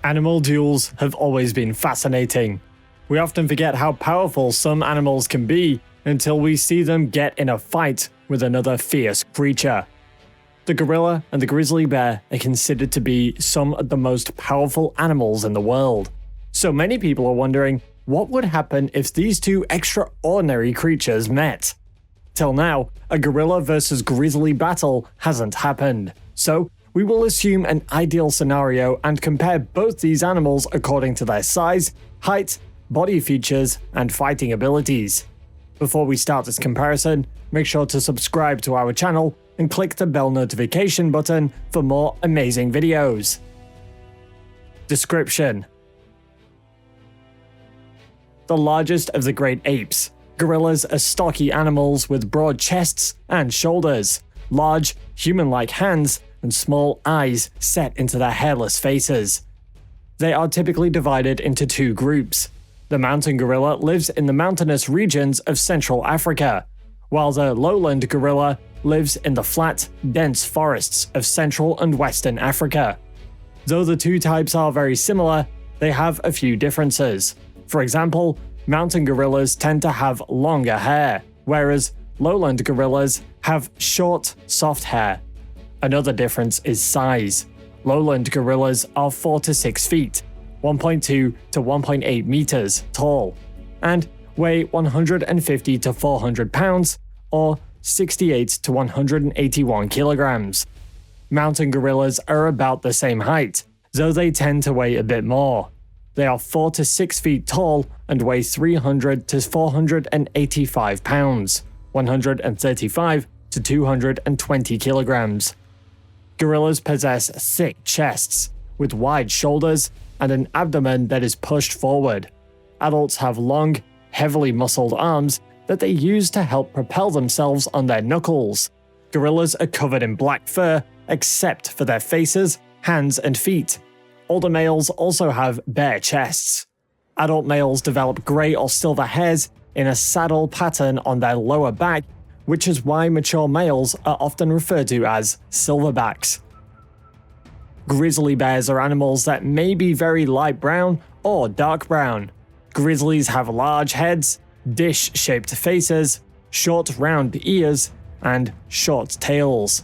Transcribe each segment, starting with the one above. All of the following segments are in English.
Animal duels have always been fascinating. We often forget how powerful some animals can be until we see them get in a fight with another fierce creature. The gorilla and the grizzly bear are considered to be some of the most powerful animals in the world. So many people are wondering, what would happen if these two extraordinary creatures met? Till now, a gorilla versus grizzly battle hasn't happened. So, we will assume an ideal scenario and compare both these animals according to their size, height, body features, and fighting abilities. Before we start this comparison, make sure to subscribe to our channel and click the bell notification button for more amazing videos. Description: the largest of the great apes, gorillas are stocky animals with broad chests and shoulders, large, human-like hands, and small eyes set into their hairless faces. They are typically divided into two groups. The mountain gorilla lives in the mountainous regions of Central Africa, while the lowland gorilla lives in the flat, dense forests of Central and Western Africa. Though the two types are very similar, they have a few differences. For example, mountain gorillas tend to have longer hair, whereas lowland gorillas have short, soft hair. Another difference is size. Lowland gorillas are 4 to 6 feet, 1.2 to 1.8 meters tall, and weigh 150 to 400 pounds, or 68 to 181 kilograms. Mountain gorillas are about the same height, though they tend to weigh a bit more. They are 4 to 6 feet tall and weigh 300 to 485 pounds, 135 to 220 kilograms. Gorillas possess thick chests, with wide shoulders and an abdomen that is pushed forward. Adults have long, heavily muscled arms that they use to help propel themselves on their knuckles. Gorillas are covered in black fur, except for their faces, hands, and feet. Older males also have bare chests. Adult males develop grey or silver hairs in a saddle pattern on their lower back, which is why mature males are often referred to as silverbacks. Grizzly bears are animals that may be very light brown or dark brown. Grizzlies have large heads, dish-shaped faces, short round ears, and short tails.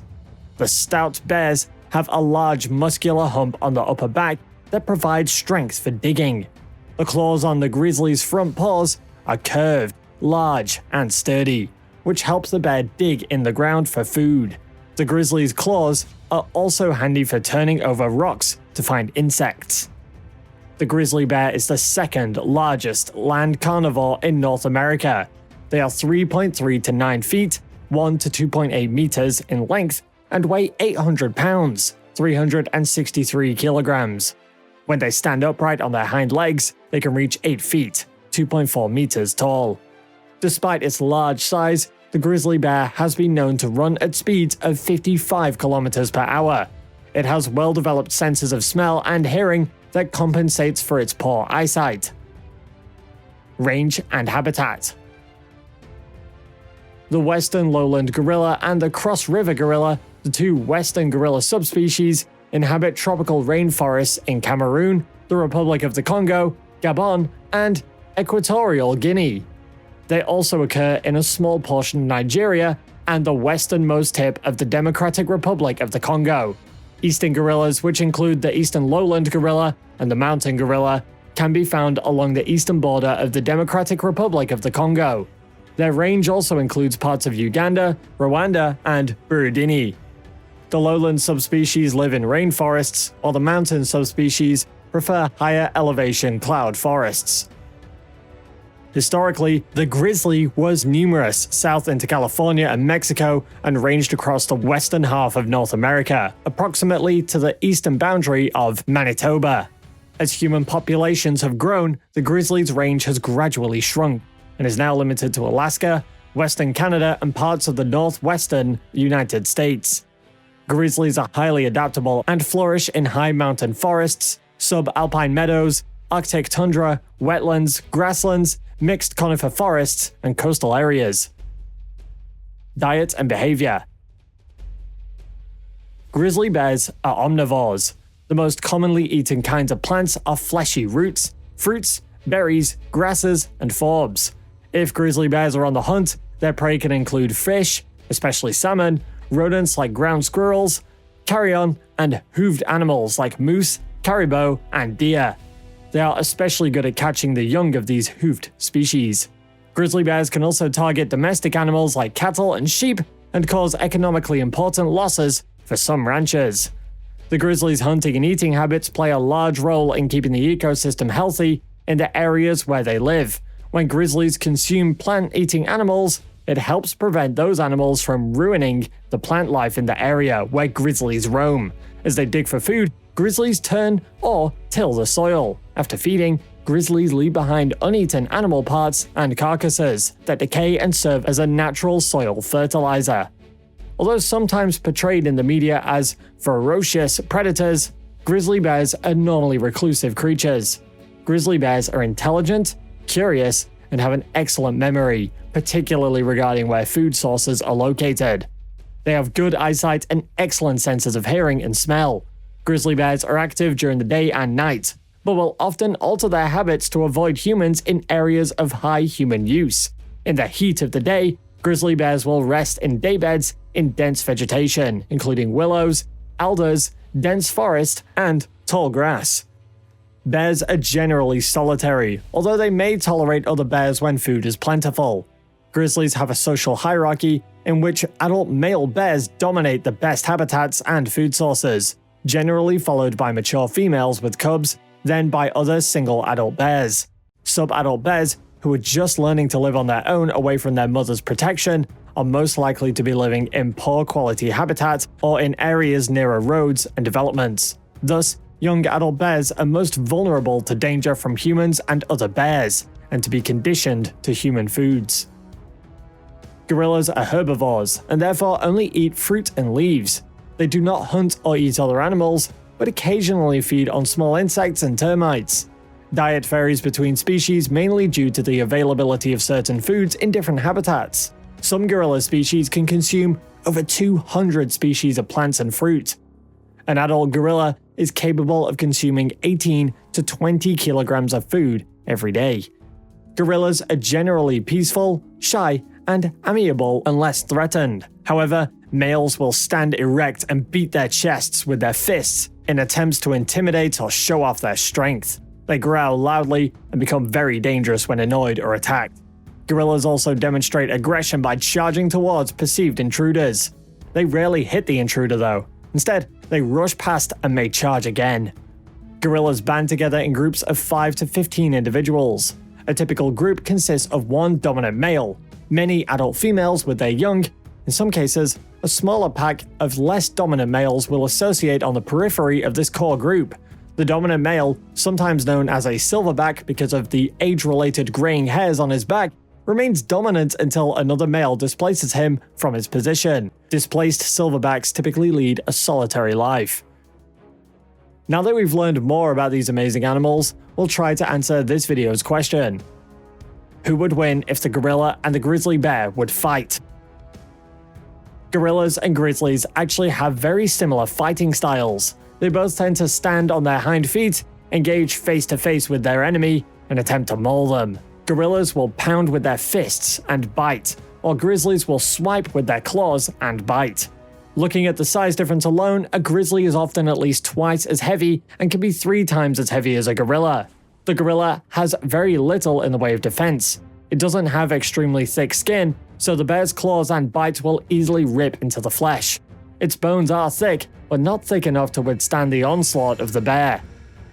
The stout bears have a large muscular hump on the upper back that provides strength for digging. The claws on the grizzly's front paws are curved, large, and sturdy, which helps the bear dig in the ground for food. The grizzly's claws are also handy for turning over rocks to find insects. The grizzly bear is the second largest land carnivore in North America. They are 3.3 to 9 feet, 1 to 2.8 meters in length, and weigh 800 pounds, 363 kilograms. When they stand upright on their hind legs, they can reach 8 feet, 2.4 meters tall. Despite its large size, the grizzly bear has been known to run at speeds of 55 kilometers per hour. It has well-developed senses of smell and hearing that compensates for its poor eyesight. Range and habitat: the western lowland gorilla and the cross river gorilla, the two western gorilla subspecies, inhabit tropical rainforests in Cameroon, the Republic of the Congo, Gabon, and Equatorial Guinea. They also occur in a small portion of Nigeria and the westernmost tip of the Democratic Republic of the Congo. Eastern gorillas, which include the eastern lowland gorilla and the mountain gorilla, can be found along the eastern border of the Democratic Republic of the Congo. Their range also includes parts of Uganda, Rwanda, and Burundi. The lowland subspecies live in rainforests, while the mountain subspecies prefer higher elevation cloud forests. Historically, the grizzly was numerous south into California and Mexico and ranged across the western half of North America, approximately to the eastern boundary of Manitoba. As human populations have grown, the grizzly's range has gradually shrunk and is now limited to Alaska, western Canada, and parts of the northwestern United States. Grizzlies are highly adaptable and flourish in high mountain forests, subalpine meadows, Arctic tundra, wetlands, grasslands, mixed conifer forests, and coastal areas. Diet and behavior: grizzly bears are omnivores. The most commonly eaten kinds of plants are fleshy roots, fruits, berries, grasses, and forbs. If grizzly bears are on the hunt, their prey can include fish, especially salmon, rodents like ground squirrels, carrion, and hooved animals like moose, caribou, and deer. They are especially good at catching the young of these hoofed species. Grizzly bears can also target domestic animals like cattle and sheep and cause economically important losses for some ranchers. The grizzly's hunting and eating habits play a large role in keeping the ecosystem healthy in the areas where they live. When grizzlies consume plant-eating animals, it helps prevent those animals from ruining the plant life in the area where grizzlies roam. As they dig for food, grizzlies turn or till the soil. After feeding, grizzlies leave behind uneaten animal parts and carcasses that decay and serve as a natural soil fertilizer. Although sometimes portrayed in the media as ferocious predators, grizzly bears are normally reclusive creatures. Grizzly bears are intelligent, curious, and have an excellent memory, particularly regarding where food sources are located. They have good eyesight and excellent senses of hearing and smell. Grizzly bears are active during the day and night, but will often alter their habits to avoid humans in areas of high human use. In the heat of the day, grizzly bears will rest in daybeds in dense vegetation, including willows, alders, dense forest, and tall grass. Bears are generally solitary, although they may tolerate other bears when food is plentiful. Grizzlies have a social hierarchy in which adult male bears dominate the best habitats and food sources, generally followed by mature females with cubs, then by other single adult bears. Sub-adult bears, who are just learning to live on their own away from their mother's protection, are most likely to be living in poor quality habitat or in areas nearer roads and developments. Thus, young adult bears are most vulnerable to danger from humans and other bears, and to be conditioned to human foods. Gorillas are herbivores, and therefore only eat fruit and leaves. They do not hunt or eat other animals, but occasionally feed on small insects and termites. Diet varies between species mainly due to the availability of certain foods in different habitats. Some gorilla species can consume over 200 species of plants and fruit. An adult gorilla is capable of consuming 18 to 20 kilograms of food every day. Gorillas are generally peaceful, shy, and amiable unless threatened. However, males will stand erect and beat their chests with their fists in attempts to intimidate or show off their strength. They growl loudly and become very dangerous when annoyed or attacked. Gorillas also demonstrate aggression by charging towards perceived intruders. They rarely hit the intruder though. Instead, they rush past and may charge again. Gorillas band together in groups of 5 to 15 individuals. A typical group consists of one dominant male, many adult females with their young. In some cases, a smaller pack of less dominant males will associate on the periphery of this core group. The dominant male, sometimes known as a silverback because of the age-related graying hairs on his back, remains dominant until another male displaces him from his position. Displaced silverbacks typically lead a solitary life. Now that we've learned more about these amazing animals, we'll try to answer this video's question. Who would win if the gorilla and the grizzly bear would fight? Gorillas and grizzlies actually have very similar fighting styles. They both tend to stand on their hind feet, engage face to face with their enemy, and attempt to maul them. Gorillas will pound with their fists and bite, while grizzlies will swipe with their claws and bite. Looking at the size difference alone, a grizzly is often at least twice as heavy and can be 3 times as heavy as a gorilla. The gorilla has very little in the way of defense. It doesn't have extremely thick skin, so the bear's claws and bites will easily rip into the flesh. Its bones are thick, but not thick enough to withstand the onslaught of the bear.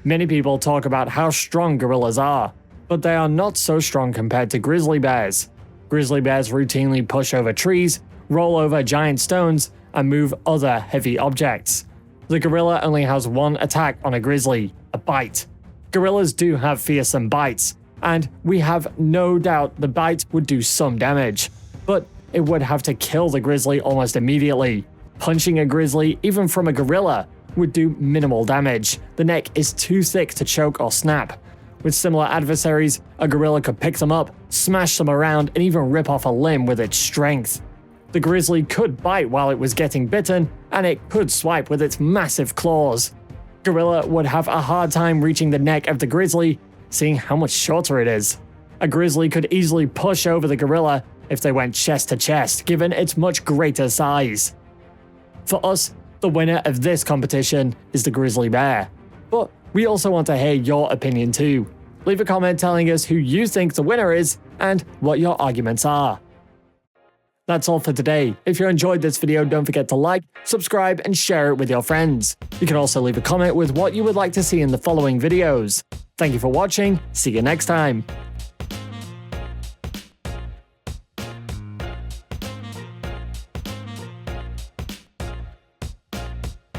Many people talk about how strong gorillas are, but they are not so strong compared to grizzly bears. Grizzly bears routinely push over trees, roll over giant stones, and move other heavy objects. The gorilla only has one attack on a grizzly, a bite. Gorillas do have fearsome bites, and we have no doubt the bite would do some damage, but it would have to kill the grizzly almost immediately. Punching a grizzly, even from a gorilla, would do minimal damage. The neck is too thick to choke or snap. With similar adversaries, a gorilla could pick them up, smash them around, and even rip off a limb with its strength. The grizzly could bite while it was getting bitten, and it could swipe with its massive claws. Gorilla would have a hard time reaching the neck of the grizzly, seeing how much shorter it is. A grizzly could easily push over the gorilla if they went chest to chest, given its much greater size. For us, the winner of this competition is the grizzly bear. But we also want to hear your opinion too. Leave a comment telling us who you think the winner is and what your arguments are. That's all for today. If you enjoyed this video, don't forget to like, subscribe, and share it with your friends. You can also leave a comment with what you would like to see in the following videos. Thank you for watching, see you next time.